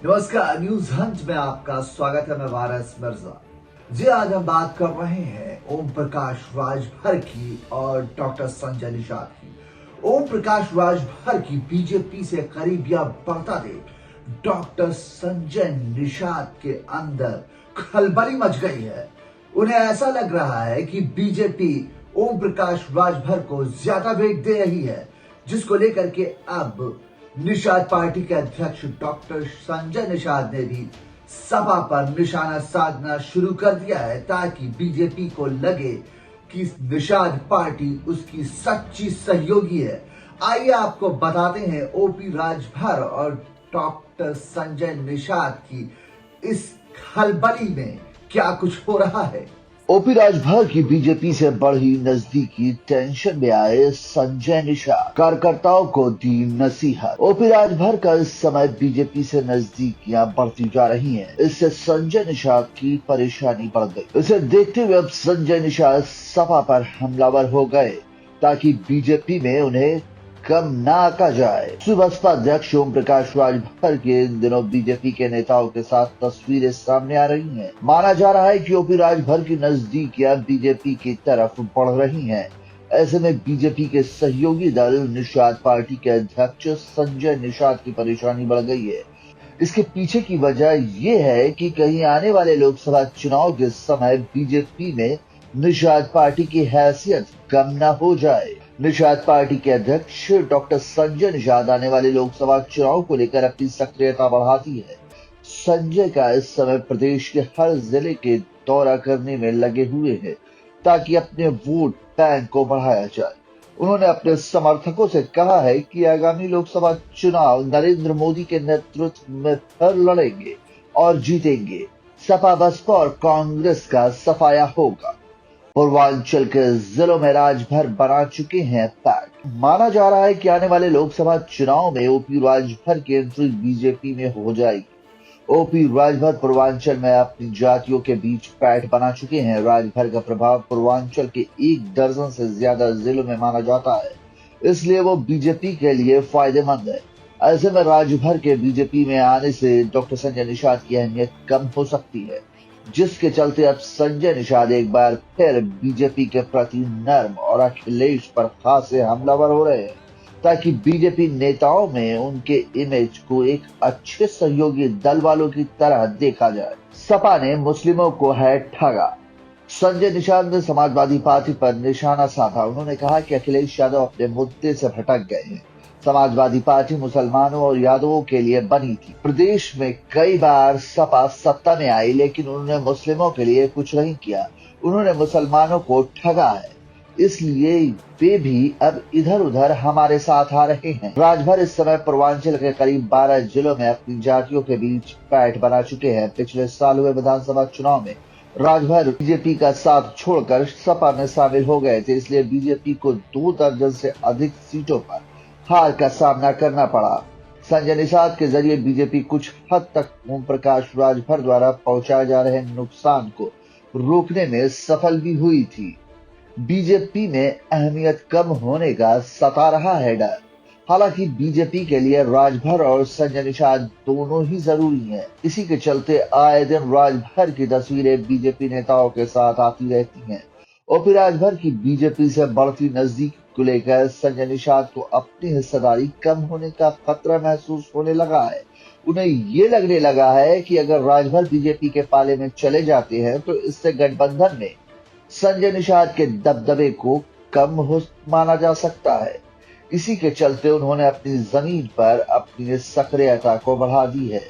नमस्कार, news Hunt में आपका स्वागत है। मैं वारस मिर्जा जी। आज हम बात कर रहे हैं ओम प्रकाश राजभर की और डॉक्टर संजय निषाद की। ओम प्रकाश राजभर की बीजेपी से करीबियां बढ़ता देख डॉक्टर संजय निषाद के अंदर खलबली मच गई है। उन्हें ऐसा लग रहा है कि बीजेपी ओम प्रकाश राजभर को ज्यादा वेट दे रही है, जिसको लेकर के अब निषाद पार्टी के अध्यक्ष डॉक्टर संजय निषाद ने भी सपा पर निशाना साधना शुरू कर दिया है, ताकि बीजेपी को लगे कि निषाद पार्टी उसकी सच्ची सहयोगी है। आइए आपको बताते हैं ओपी राजभर और डॉक्टर संजय निषाद की इस खलबली में क्या कुछ हो रहा है। ओपी राजभर की बीजेपी से बढ़ी नजदीकी, टेंशन में आए संजय निषाद, कार्यकर्ताओं को दी नसीहत। ओपी राजभर का इस समय बीजेपी से नजदीकियां बढ़ती जा रही हैं। इससे संजय निषाद की परेशानी बढ़ गई। इसे देखते हुए अब संजय निषाद सपा पर हमलावर हो गए, ताकि बीजेपी में उन्हें कम ना आका जाए। बसपा अध्यक्ष ओम प्रकाश राजभर के इन दिनों बीजेपी के नेताओं के साथ तस्वीरें सामने आ रही हैं। माना जा रहा है कि ओपी राजभर की नजदीकियां बीजेपी की तरफ बढ़ रही हैं। ऐसे में बीजेपी के सहयोगी दल निषाद पार्टी के अध्यक्ष संजय निषाद की परेशानी बढ़ गई है। इसके पीछे की वजह ये है कि कहीं आने वाले लोकसभा चुनाव के समय बीजेपी में निषाद पार्टी की हैसियत कम न हो जाए। निषाद पार्टी के अध्यक्ष डॉक्टर संजय निषाद आने वाले लोकसभा चुनाव को लेकर अपनी सक्रियता बढ़ाती है। संजय का इस समय प्रदेश के हर जिले के दौरा करने में लगे हुए हैं, ताकि अपने वोट बैंक को बढ़ाया जाए। उन्होंने अपने समर्थकों से कहा है कि आगामी लोकसभा चुनाव नरेंद्र मोदी के नेतृत्व में फिर लड़ेंगे और जीतेंगे। सपा, बसपा और कांग्रेस का सफाया होगा। पूर्वांचल के जिलों में राजभर बना चुके हैं पैक। माना जा रहा है कि आने वाले लोकसभा चुनाव में ओपी राजभर की एंट्री बीजेपी में हो जाएगी। ओपी राजभर पूर्वांचल में अपनी जातियों के बीच पैठ बना चुके हैं। राजभर का प्रभाव पूर्वांचल के 1 दर्जन से ज्यादा जिलों में माना जाता है, इसलिए वो बीजेपी के लिए फायदेमंद है। ऐसे में राजभर के बीजेपी में आने से डॉक्टर संजय निषाद की अहमियत कम हो सकती है, जिसके चलते अब संजय निषाद एक बार फिर बीजेपी के प्रति नर्म और अखिलेश पर खासे हमलावर हो रहे हैं, ताकि बीजेपी नेताओं में उनके इमेज को एक अच्छे सहयोगी दल वालों की तरह देखा जाए। सपा ने मुस्लिमों को है ठगा। संजय निषाद ने समाजवादी पार्टी पर निशाना साधा। उन्होंने कहा कि अखिलेश यादव अपने मुद्दे से भटक गए हैं। समाजवादी पार्टी मुसलमानों और यादवों के लिए बनी थी। प्रदेश में कई बार सपा सत्ता में आई, लेकिन उन्होंने मुस्लिमों के लिए कुछ नहीं किया। उन्होंने मुसलमानों को ठगा है, इसलिए वे भी अब इधर उधर हमारे साथ आ रहे हैं। राजभर इस समय पूर्वांचल के करीब 12 जिलों में अपनी जातियों के बीच पैठ बना चुके हैं। पिछले साल हुए विधानसभा चुनाव में राजभर बीजेपी का साथ छोड़कर सपा में शामिल हो गए थे, इसलिए बीजेपी को 2 दर्जन से अधिक सीटों पर हार का सामना करना पड़ा। संजय निषाद के जरिए बीजेपी कुछ हद तक ओम प्रकाश राजभर द्वारा पहुंचाए जा रहे नुकसान को रोकने में सफल भी हुई थी। बीजेपी में अहमियत कम होने का सता रहा है डर। हालांकि बीजेपी के लिए राजभर और संजय निषाद दोनों ही जरूरी हैं। इसी के चलते आए दिन राजभर की तस्वीरें बीजेपी नेताओं के साथ आती रहती हैं। ओपी राजभर की बीजेपी से बढ़ती नजदीक को लेकर संजय निषाद को अपनी हिस्सेदारी कम होने का खतरा महसूस होने लगा है। उन्हें ये लगने लगा है कि अगर राजभर बीजेपी के पाले में चले जाते हैं तो इससे गठबंधन में संजय निषाद के दबदबे को कम हो माना जा सकता है। इसी के चलते उन्होंने अपनी जमीन पर अपनी सक्रियता को बढ़ा दी है।